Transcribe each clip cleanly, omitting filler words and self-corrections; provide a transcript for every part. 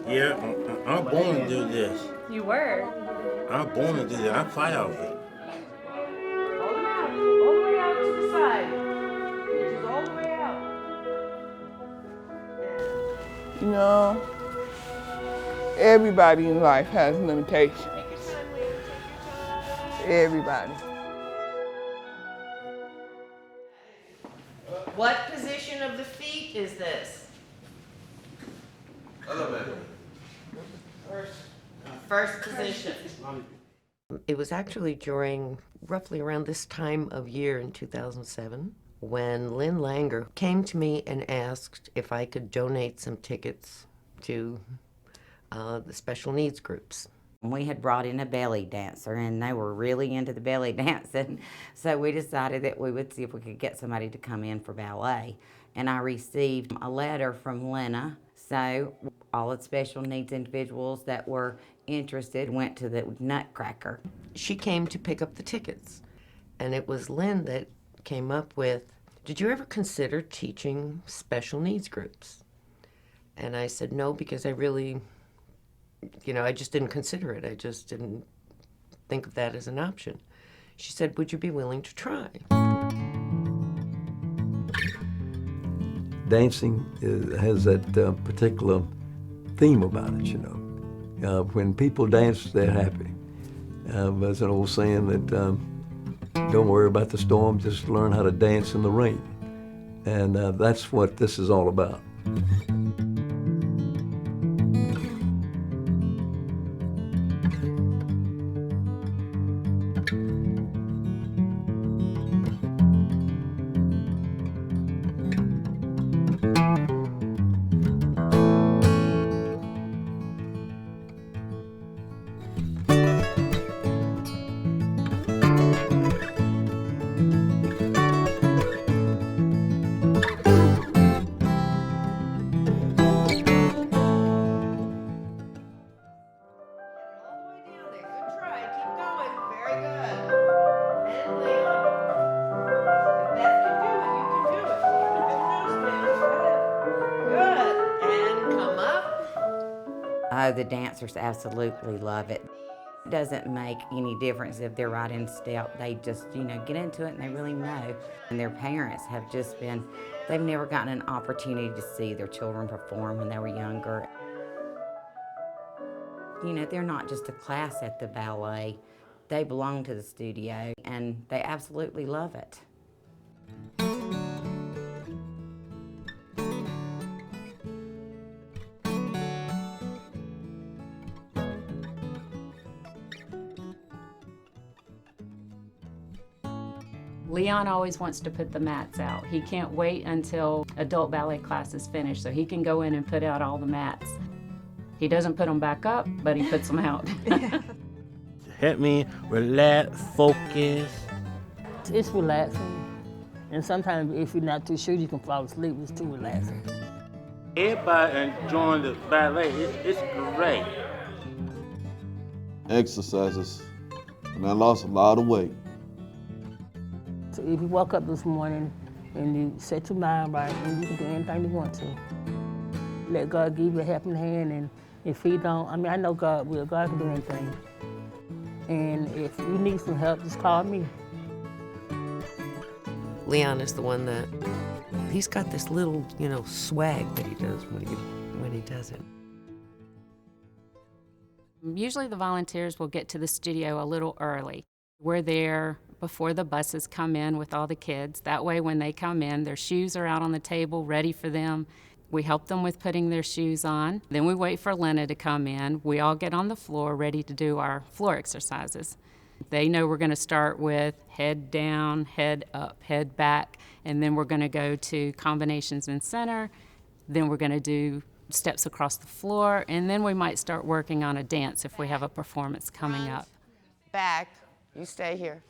Yeah, I'm born to do this. You were? I'm born to do this. I'm fight of it. Hold them out. All the way out to the side. Just all the way out. You know, everybody in life has limitations. Everybody. What position of the feet is this? Elevator. First position. It was actually during roughly around this time of year in 2007 when Lynn Langer came to me and asked if I could donate some tickets to the special needs groups. We had brought in a belly dancer, and they were really into the belly dancing, so we decided that we would see if we could get somebody to come in for ballet. And I received a letter from Lena, so all the special needs individuals that were interested went to the Nutcracker. She came to pick up the tickets, and it was Lynn that came up with, "Did you ever consider teaching special needs groups?" And I said, "No, because I really, I just didn't consider it. I just didn't think of that as an option." She said, "Would you be willing to try?" Dancing has that particular theme about it, when people dance, they're happy. There's an old saying that don't worry about the storm, just learn how to dance in the rain. And that's what this is all about. Oh, the dancers absolutely love it. It doesn't make any difference if they're right in step. They just, get into it and they really know. And their parents have just been, they've never gotten an opportunity to see their children perform when they were younger. They're not just a class at the ballet. They belong to the studio and they absolutely love it. Leon always wants to put the mats out. He can't wait until adult ballet class is finished so he can go in and put out all the mats. He doesn't put them back up, but he puts them out. Help me relax, focus. It's relaxing. And sometimes if you're not too sure, you can fall asleep. It's too relaxing. Everybody enjoying the ballet. It's great. Exercises. And I lost a lot of weight. So if you woke up this morning and you set your mind right, and you can do anything you want to. Let God give you a helping hand, and if He don't, I know God will. God can do anything. And if you need some help, just call me. Leon is the one that, he's got this little, swag that he does when he does it. Usually the volunteers will get to the studio a little early. We're there before the buses come in with all the kids. That way when they come in, their shoes are out on the table ready for them. We help them with putting their shoes on. Then we wait for Lena to come in. We all get on the floor ready to do our floor exercises. They know we're going to start with head down, head up, head back, and then we're going to go to combinations in center. Then we're going to do steps across the floor, and then we might start working on a dance if we have a performance coming up. Back, you stay here.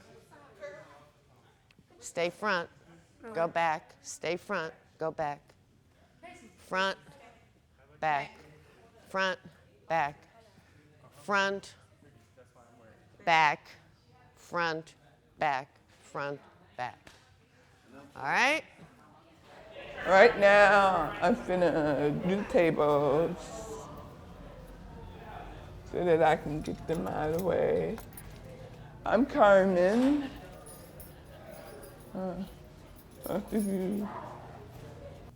Stay front, go back, stay front, go back. Front, back, front, back, front, back, front, back, front, back. All right? Right now, I'm finna do tables. so that I can get them out of the way. I'm Carmen.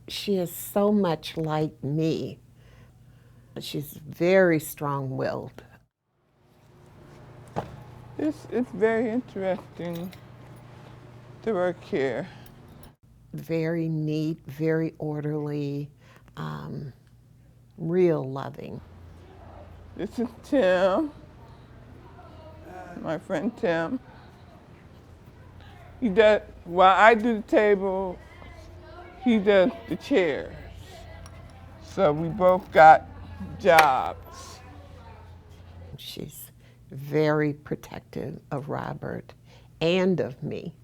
She is so much like me. She's very strong-willed. It's very interesting to work here. Very neat, very orderly, real loving. This is Tim, my friend Tim. He does, while I do the table, he does the chairs. So we both got jobs. She's very protective of Robert and of me.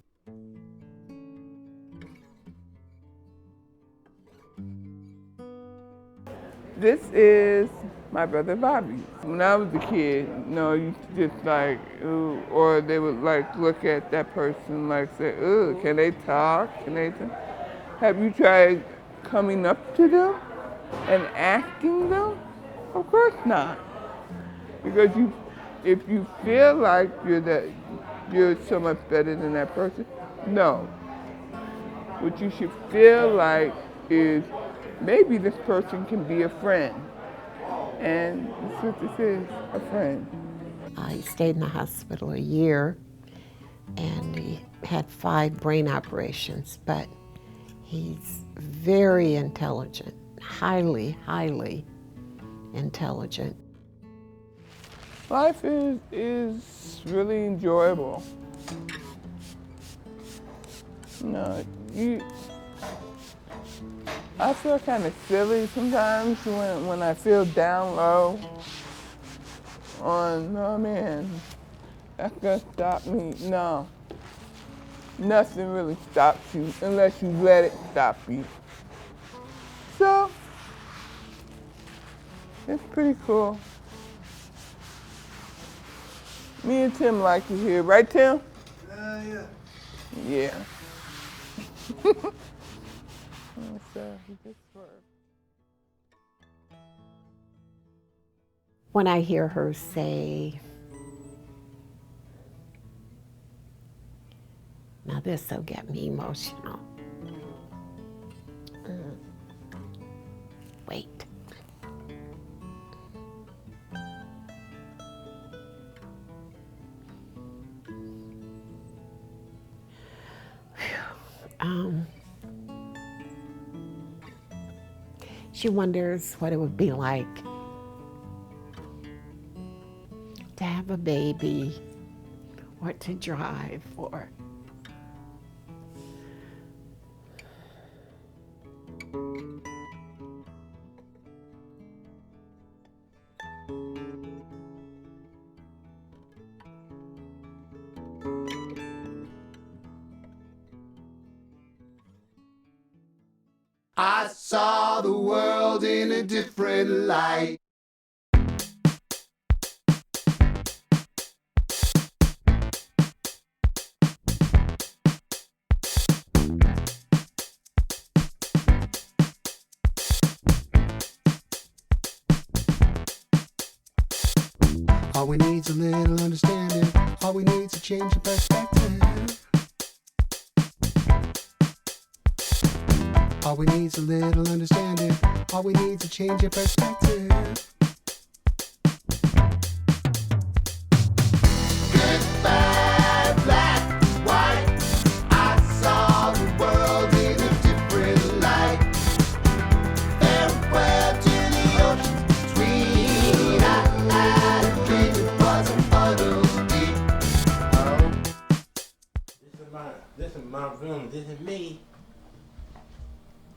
This is my brother Bobby. When I was a kid, you just like, ooh, or they would like look at that person like say, ooh, can they talk? Can they talk? Have you tried coming up to them and asking them? Of course not. Because if you feel like you're so much better than that person, no. What you should feel like is maybe this person can be a friend. And that's what this is, a friend. He stayed in the hospital a year and he had 5 brain operations, but he's very intelligent, highly, highly intelligent. Life is really enjoyable. I feel kind of silly sometimes when I feel down low on, oh man, that's gonna stop me. No, nothing really stops you unless you let it stop you. So, it's pretty cool. Me and Tim like it here, right Tim? Yeah. Yeah. When I hear her say, now this will get me emotional. Wait. She wonders what it would be like to have a baby or to drive or I saw the world in a different light. All we need's a little understanding. All we need's a change of perspective. All we need's a little understanding. All we need's a change of perspective. Goodbye, black, white. I saw the world in a different light. Farewell to the ocean between. I had a dream it wasn't puddles deep. This is my room. This is me.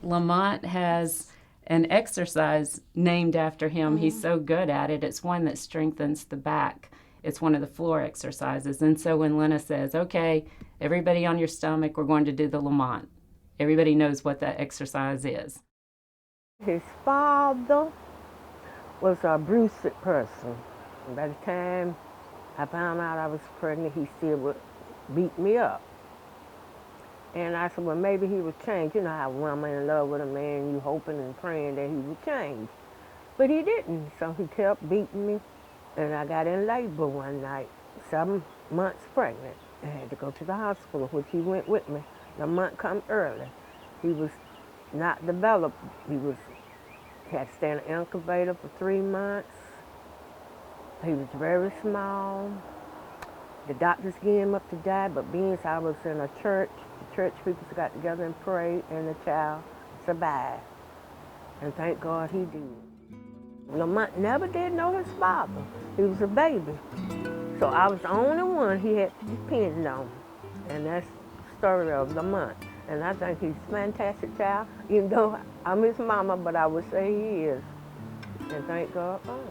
Lamont has an exercise named after him. He's so good at it. It's one that strengthens the back. It's one of the floor exercises. And so when Lena says, okay, everybody on your stomach, we're going to do the Lamont, everybody knows what that exercise is. His father was a abusive person. By the time I found out I was pregnant, he still would beat me up. And I said, well, maybe he would change. You know how women in love with a man, you hoping and praying that he would change. But he didn't, so he kept beating me. And I got in labor one night, 7 months pregnant. I had to go to the hospital, which he went with me. The month come early. He was not developed. He had to stay in an incubator for 3 months. He was very small. The doctors gave him up to die, but being I was in a church, the church people got together and prayed, and the child survived. And thank God he did. Lamont never did know his father. He was a baby. So I was the only one he had to depend on. And that's the story of Lamont. And I think he's a fantastic child, even though I'm his mama, but I would say he is. And thank God for him.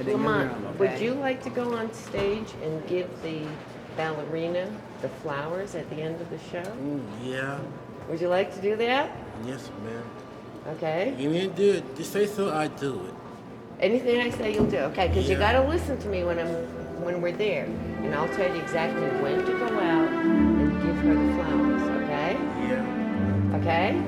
Lamont, would you like to go on stage and give the ballerina the flowers at the end of the show? Yeah. Would you like to do that? Yes, ma'am. Okay. You need to do it. Just say so, I do it. Anything I say, you'll do. Okay, because you Yeah. got to listen to me when we're there, and I'll tell you exactly when to go out and give her the flowers. Okay? Yeah. Okay?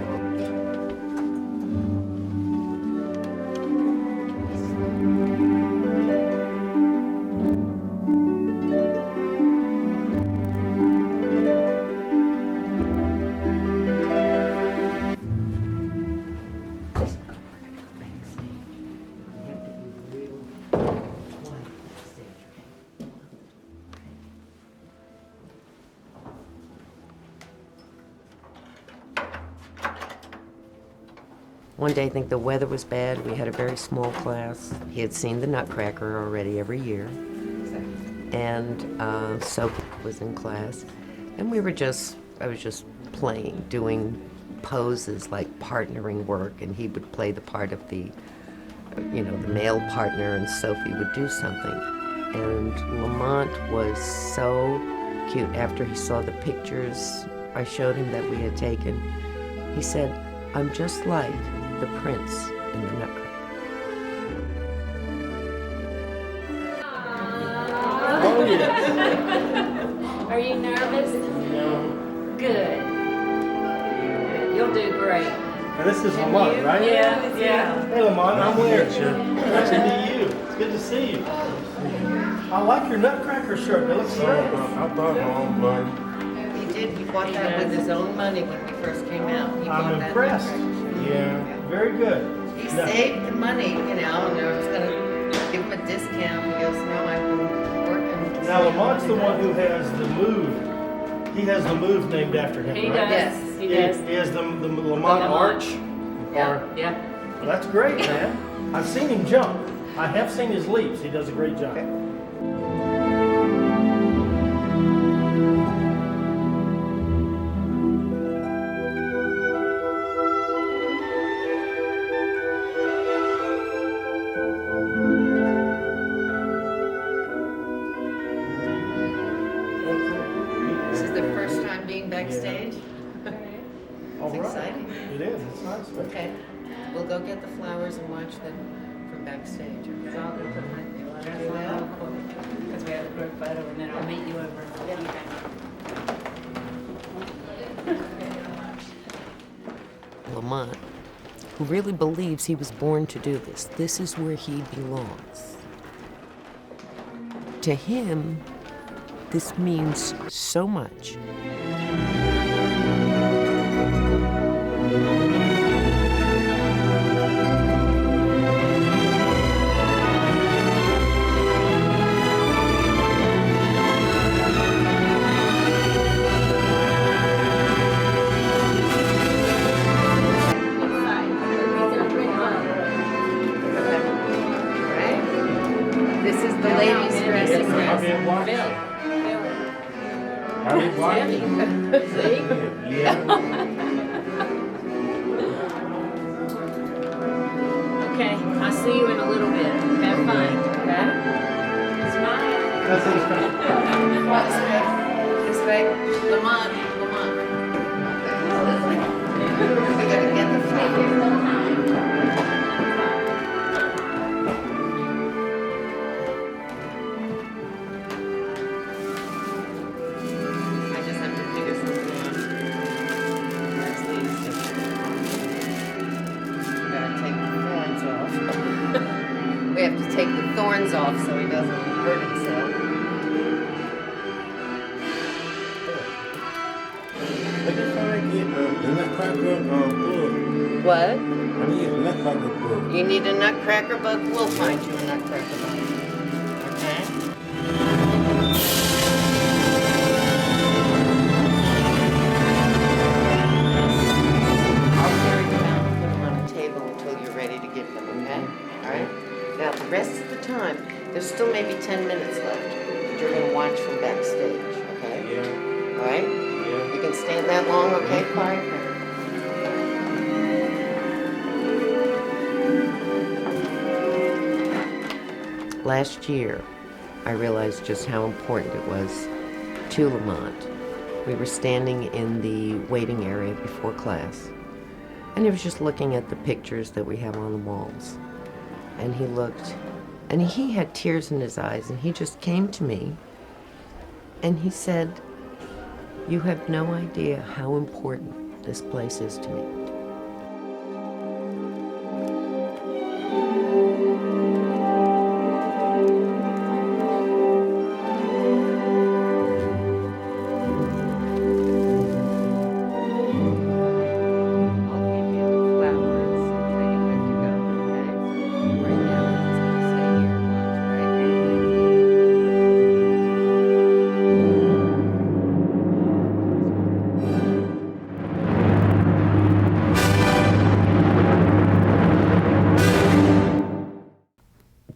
One day, I think the weather was bad. We had a very small class. He had seen the Nutcracker already every year. And Sophie was in class. And I was just playing, doing poses like partnering work. And he would play the part of the male partner, and Sophie would do something. And Lamont was so cute. After he saw the pictures I showed him that we had taken, he said, "I'm just like the prince in the Nutcracker." Oh, yes. Are you nervous? No. Good. You'll do great. Now, this is Lamont, right? Yeah. Hey, Lamont, I'm Larry. Sure. Nice to meet you. It's good to see you. I like your Nutcracker shirt. It looks great. I bought my own money. He did. He bought that with his own money when we first came out. He bought I'm that impressed. Nutcracker. Yeah. Very good. He Now- saved the money, and I was going to give him a discount. He goes, "No, I've been working." Now, Lamont's the one who has the move. He has the move named after him, He right? does. Yes. He He does. has the Lamont Lamont. Arch. Yeah. Yeah. Well, that's great, man. I've seen him jump. I have seen his leaps. He does a great job. This is the first time being backstage. All right. exciting. It is. It's nice. Okay, we'll go get the flowers and watch them from backstage. So I'll go put my because we have a group photo, and then I'll meet you over. Lamont, who really believes he was born to do this. This is where he belongs. To him, this means so much. This is the ladies' dressing room. Okay, I'll see you in a little bit. Have fun, okay? Smile. This Say, Lamont, Lamont. We gotta get the flag. I just have to figure something out. That's Lena's picture. We gotta take the thorns off. We have to take the thorns off so he doesn't hurt himself. I just trying to get the nutcracker book. What? I need a nutcracker book. You need a nutcracker book? We'll find you a nutcracker book. Okay? I'll carry them out and put them on a table until you're ready to give them, okay? All right? Now, the rest of the time, there's still maybe 10 minutes left. You're going to watch from backstage, okay? Yeah. All right? Yeah. You can stand that long, okay? Quiet. Last year, I realized just how important it was to Lamont. We were standing in the waiting area before class, and he was just looking at the pictures that we have on the walls. And he looked, and he had tears in his eyes, and he just came to me, and he said, "You have no idea how important this place is to me."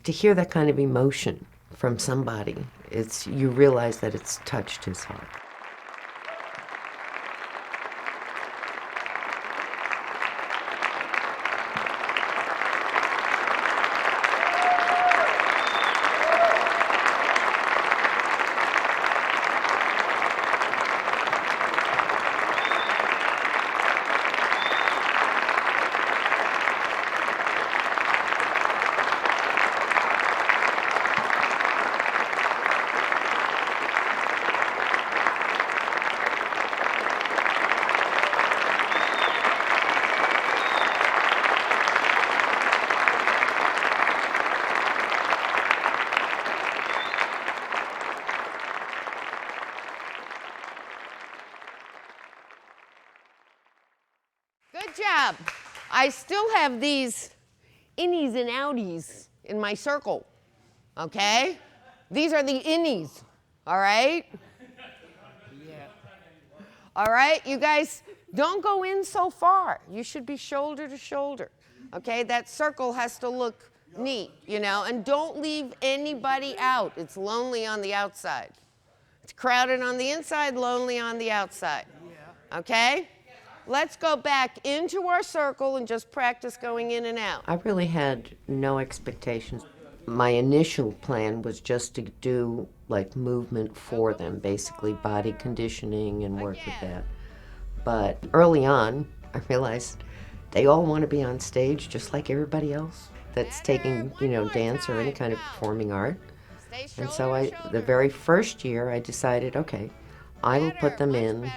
To hear that kind of emotion from somebody, you realize that it's touched his heart. Good job. I still have these innies and outies in my circle, okay? These are the innies, all right? Yeah. All right, you guys, don't go in so far. You should be shoulder to shoulder, okay? That circle has to look neat, you know, and don't leave anybody out. It's lonely on the outside. It's crowded on the inside, lonely on the outside, okay? Let's go back into our circle and just practice going in and out. I really had no expectations. My initial plan was just to do like movement for them, basically body conditioning and work with that. But early on, I realized they all want to be on stage just like everybody else that's taking, you know, dance or any kind of performing art. And so the very first year, I decided, okay, I will put them in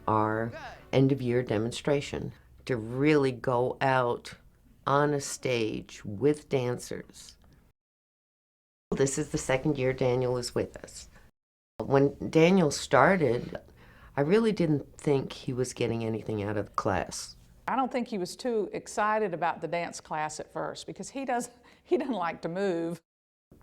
our end-of-year demonstration to really go out on a stage with dancers. This is the second year Daniel is with us. When Daniel started, I really didn't think he was getting anything out of the class. I don't think he was too excited about the dance class at first because he doesn't like to move.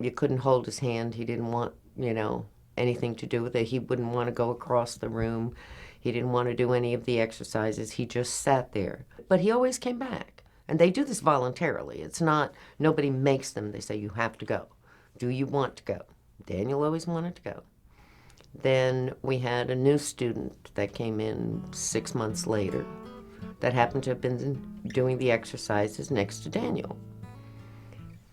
You couldn't hold his hand. He didn't want, you know, anything to do with it. He wouldn't want to go across the room. He didn't want to do any of the exercises. He just sat there. But he always came back. And they do this voluntarily. It's not, nobody makes them. They say, you have to go. Do you want to go? Daniel always wanted to go. Then we had a new student that came in 6 months later that happened to have been doing the exercises next to Daniel.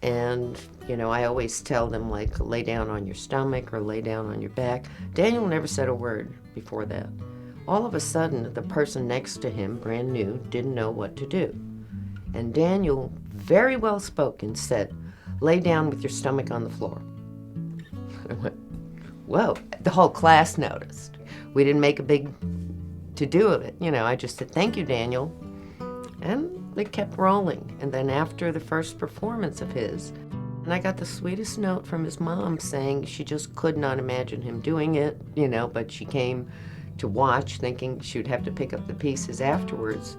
And, I always tell them, like, lay down on your stomach or lay down on your back. Daniel never said a word before that. All of a sudden, the person next to him, brand new, didn't know what to do. And Daniel, very well spoken, said, lay down with your stomach on the floor. I went, whoa. The whole class noticed. We didn't make a big to-do of it. I just said, thank you, Daniel. And they kept rolling. And then after the first performance of his, and I got the sweetest note from his mom saying she just could not imagine him doing it, but she came to watch thinking she would have to pick up the pieces afterwards.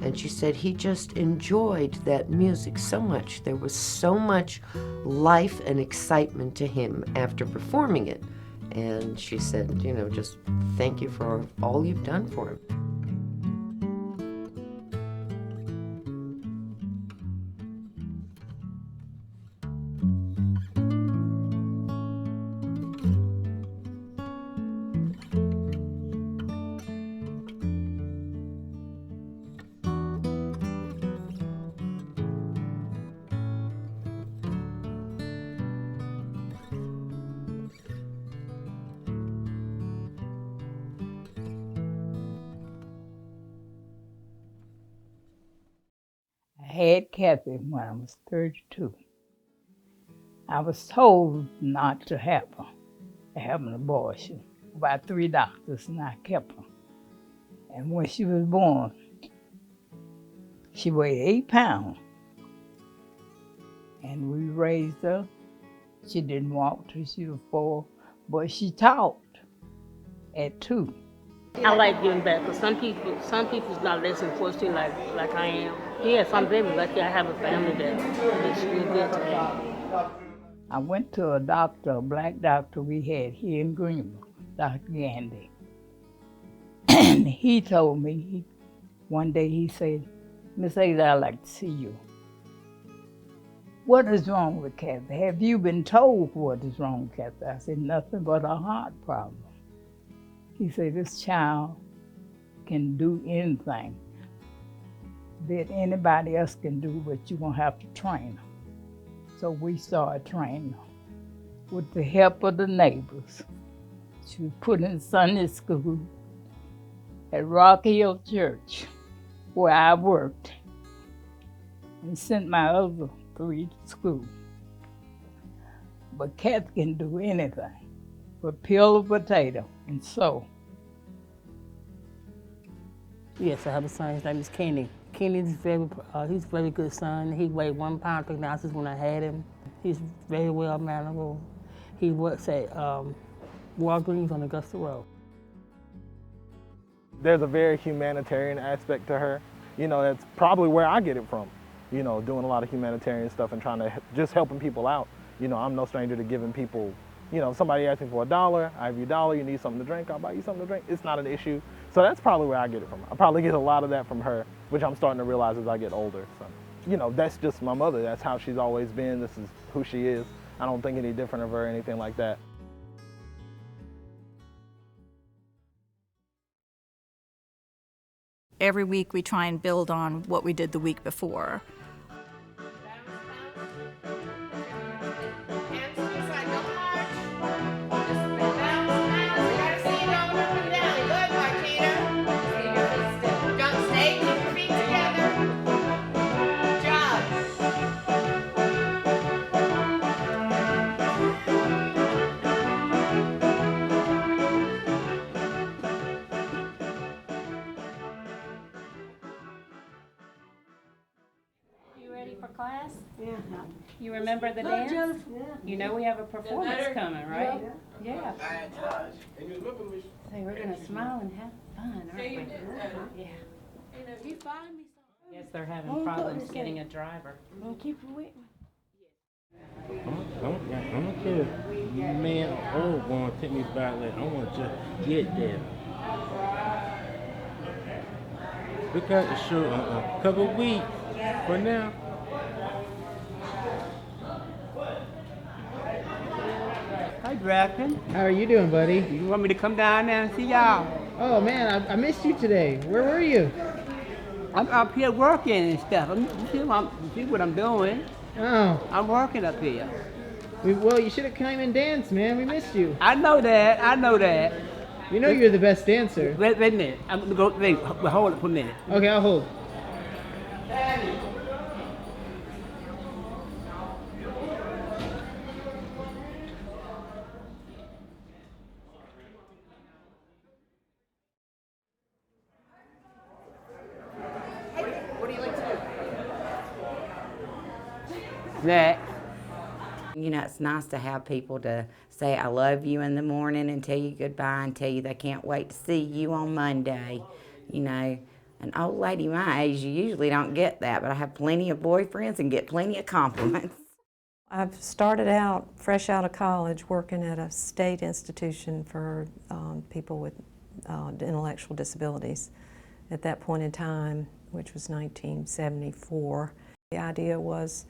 And she said he just enjoyed that music so much. There was so much life and excitement to him after performing it. And she said, just thank you for all you've done for him. I had Kathy when I was 32. I was told not to have her, to have an abortion by 3 doctors, and I kept her. And when she was born, she weighed 8 pounds. And we raised her. She didn't walk till she was 4, but she talked at 2. I like giving back because some people's not less than fortunate like I am. Yes, I'm very lucky. I have a family that's real good to me. I went to a doctor, a black doctor we had here in Greenville, Dr. Gandy. And he told me, one day he said, Miss Ada, I'd like to see you. What is wrong with Kathy? Have you been told what is wrong with Kathy? I said, nothing but a heart problem. He said, this child can do anything that anybody else can do, but you're gonna have to train her. So we started training her with the help of the neighbors. She was put in Sunday school at Rock Hill Church, where I worked, and sent my other 3 to school. But Kathy can do anything but peel a potato and sew. Yes, I have a son. His name is Kenny. Kenny's he's a very good son. He weighed 1 pound 3 ounces when I had him. He's very well mannerable. He works at Walgreens on Augusta Road. There's a very humanitarian aspect to her. That's probably where I get it from. Doing a lot of humanitarian stuff and trying to just helping people out. I'm no stranger to giving people, somebody asks me for $1, I give you $1, you need something to drink, I'll buy you something to drink. It's not an issue. So that's probably where I get it from. I probably get a lot of that from her, which I'm starting to realize as I get older. So, that's just my mother. That's how she's always been. This is who she is. I don't think any different of her or anything like that. Every week we try and build on what we did the week before. Class? Yeah. You remember the dance? Yeah. You know we have a performance coming, right? Yeah. Say, we're going to smile and have fun, aren't we? Yeah. You find me something. Yes, they're having problems getting a driver. Don't keep it with me. I'm gonna tell you, man, oh, gonna take me back. I want to just get there. We got the show in a couple weeks. For now. Hi, Draken. How are you doing, buddy? You want me to come down there and see y'all? Oh, man, I missed you today. Where were you? I'm up here working and stuff. You see what I'm doing. Oh. I'm working up here. Well, you should have come and danced, man. We missed you. I know that. I know that. You know you're the best dancer. Wait a minute. I'm gonna go. Wait, hold it for a minute. Okay, I'll hold. What do you like to do? That. You know, it's nice to have people to say I love you in the morning and tell you goodbye and tell you they can't wait to see you on Monday. You know, an old lady my age, you usually don't get that, but I have plenty of boyfriends and get plenty of compliments. I've started out, fresh out of college, working at a state institution for people with intellectual disabilities. At that point in time, which was 1974, the idea was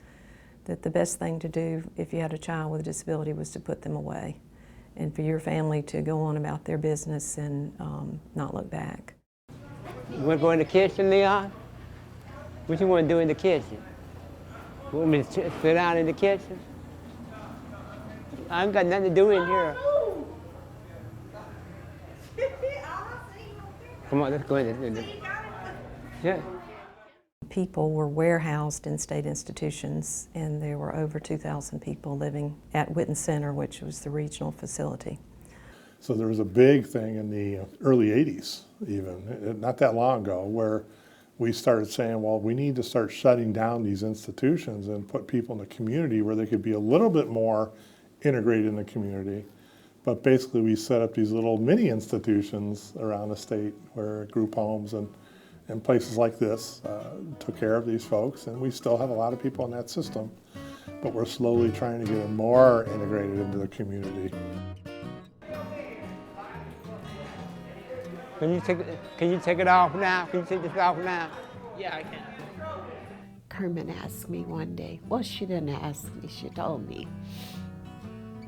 that the best thing to do if you had a child with a disability was to put them away and for your family to go on about their business and not look back. You want to go in the kitchen, Leon? What you want to do in the kitchen? You want me to sit down in the kitchen? I ain't got nothing to do in here. Come on, let's go in there. Yeah. People were warehoused in state institutions, and there were over 2,000 people living at Witten Center, which was the regional facility. So there was a big thing in the early 80s, even, not that long ago, where we started saying, well, we need to start shutting down these institutions and put people in the community where they could be a little bit more integrated in the community. But basically we set up these little mini institutions around the state where group homes and places like this took care of these folks, and we still have a lot of people in that system, but we're slowly trying to get them more integrated into the community. Can you take it off now? Can you take this off now? Yeah, I can. Carmen asked me one day, well, she didn't ask me, she told me.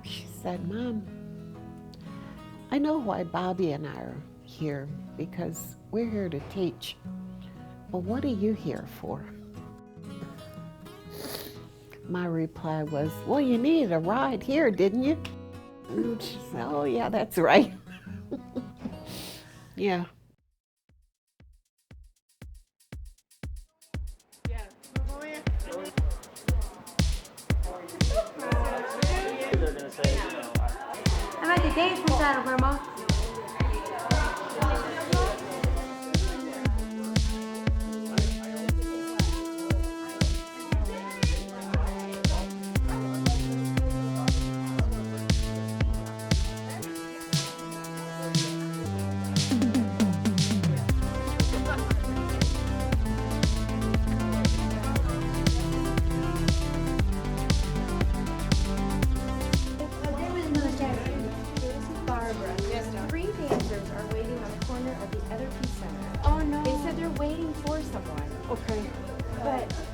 She said, Mom, I know why Bobby and I are here, because we're here to teach. But what are you here for? My reply was, well, you needed a ride here, didn't you? And she said, oh yeah, that's right. Yeah. I'm at the dance recital, Grandma.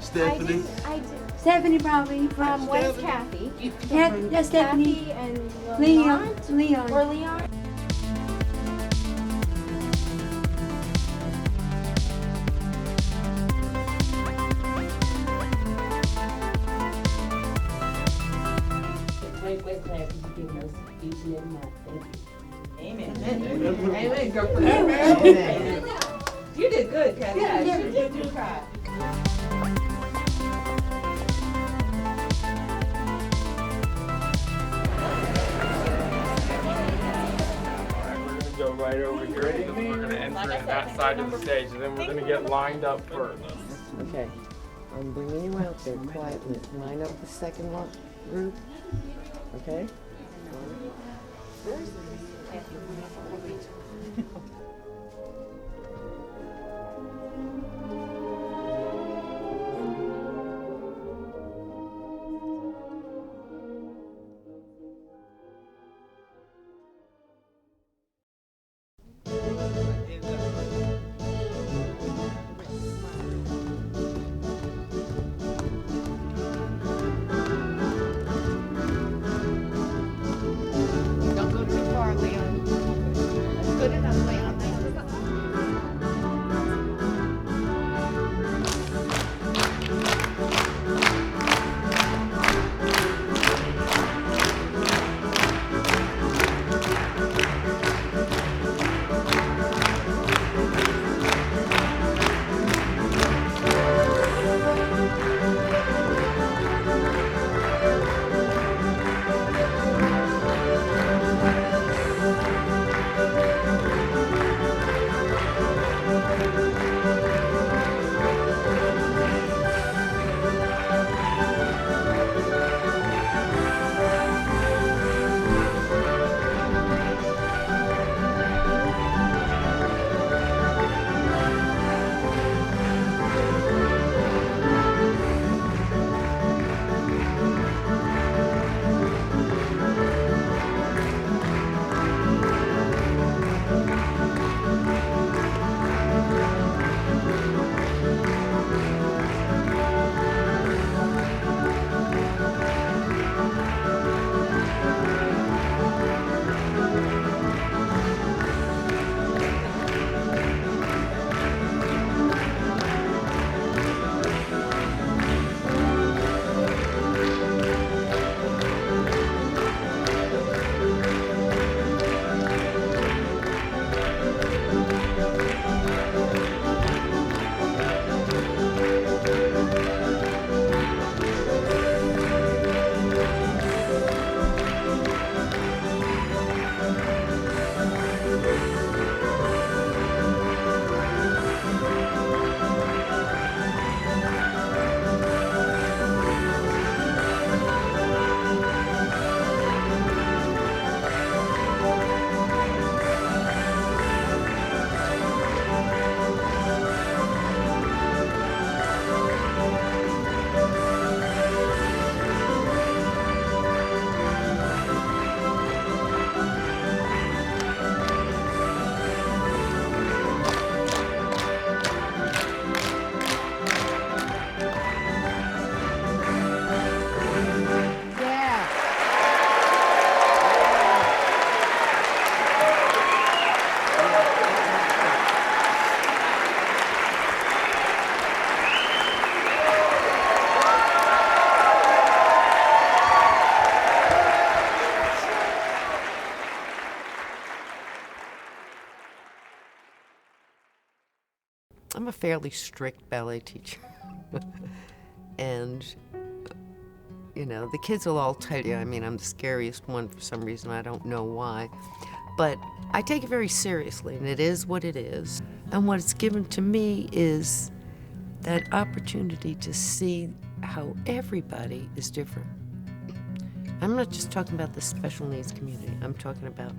Stephanie? Stephanie probably from West Kathy. That's Stephanie and Leon. Or Leon. Amen, girlfriend. You did good, Kathy. Yeah, you did good. Go right over here, and we're going to enter in that side of the stage, and then we're going to get lined up first. Okay, I'm bringing you out there quietly. Line up the second group, okay? Don't go too far. I'm a fairly strict ballet teacher. And, you know, the kids will all tell you, I mean, I'm the scariest one for some reason, I don't know why. But I take it very seriously, and it is what it is. And what it's given to me is that opportunity to see how everybody is different. I'm not just talking about the special needs community. I'm talking about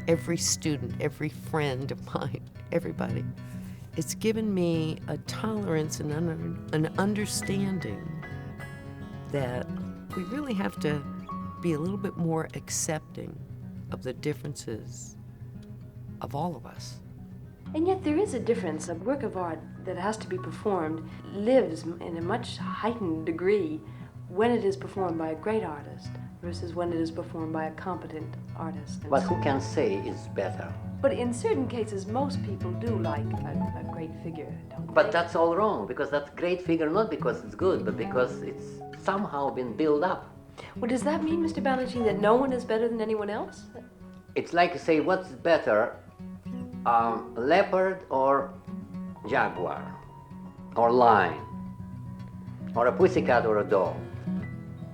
every student, every friend of mine, everybody. It's given me a tolerance and an understanding that we really have to be a little bit more accepting of the differences of all of us. And yet there is a difference. A work of art that has to be performed lives in a much heightened degree when it is performed by a great artist versus when it is performed by a competent artist. But who can say it's better? But in certain cases, most people do like a great figure, don't But they? that's all wrong, because that's great figure not because it's good, but because it's somehow been built up. Well, does that mean, Mr. Balanchine, that no one is better than anyone else? It's like you say, what's better, leopard or jaguar, or lion, or a pussycat or a dog?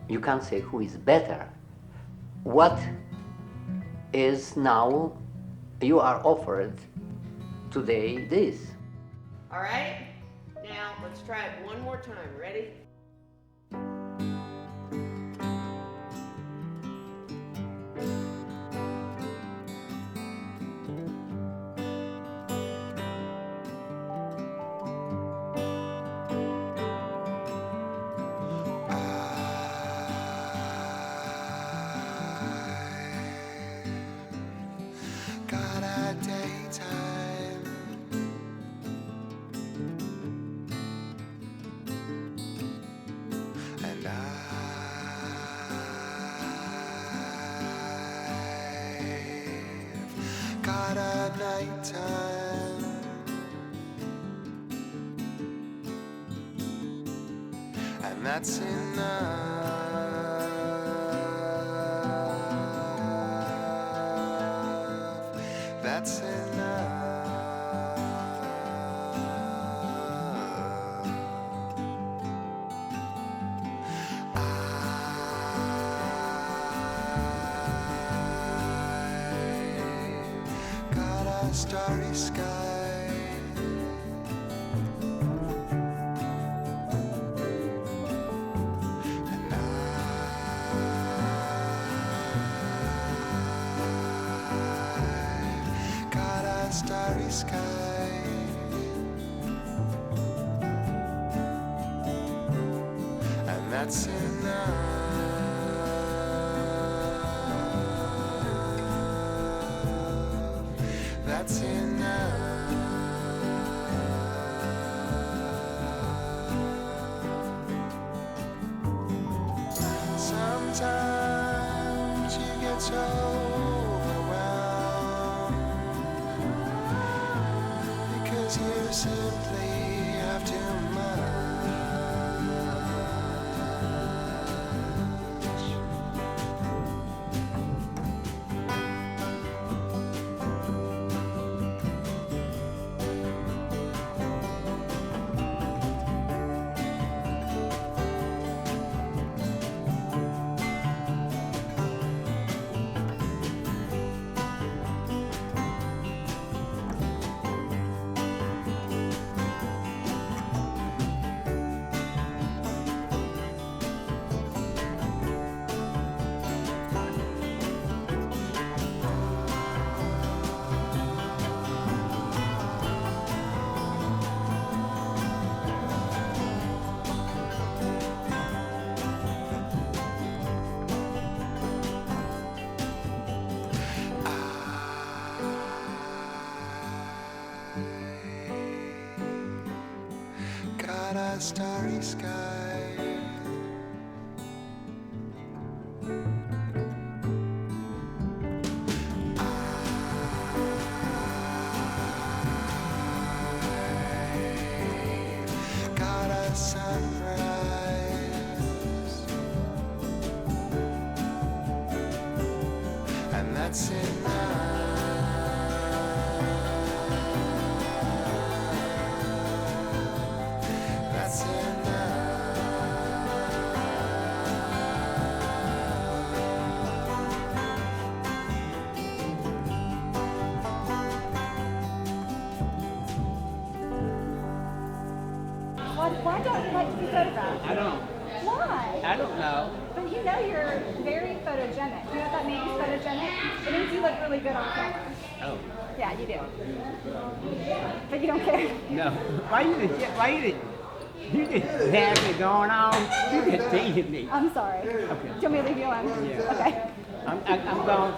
You can't say who is better. What is now you are offered today this. All right, now let's try it one more time. Ready? Got a daytime, and I've got a nighttime, and that's enough. That's got a starry sky, and I've got a starry sky, and that's enough. That's enough. Sometimes you get so overwhelmed because you simply have too much. Got a starry sky, got a sunrise, and that's enough. Why don't you like to be photographed? I don't. Why? I don't know. But you know you're very photogenic. You know what that means, photogenic? It means you look really good on camera. Oh. Yeah, you do. But you don't care. No. You just have it going on. You just teasing me. I'm sorry. Okay. Do you want me to leave you alone? Yeah. Okay. I'm going.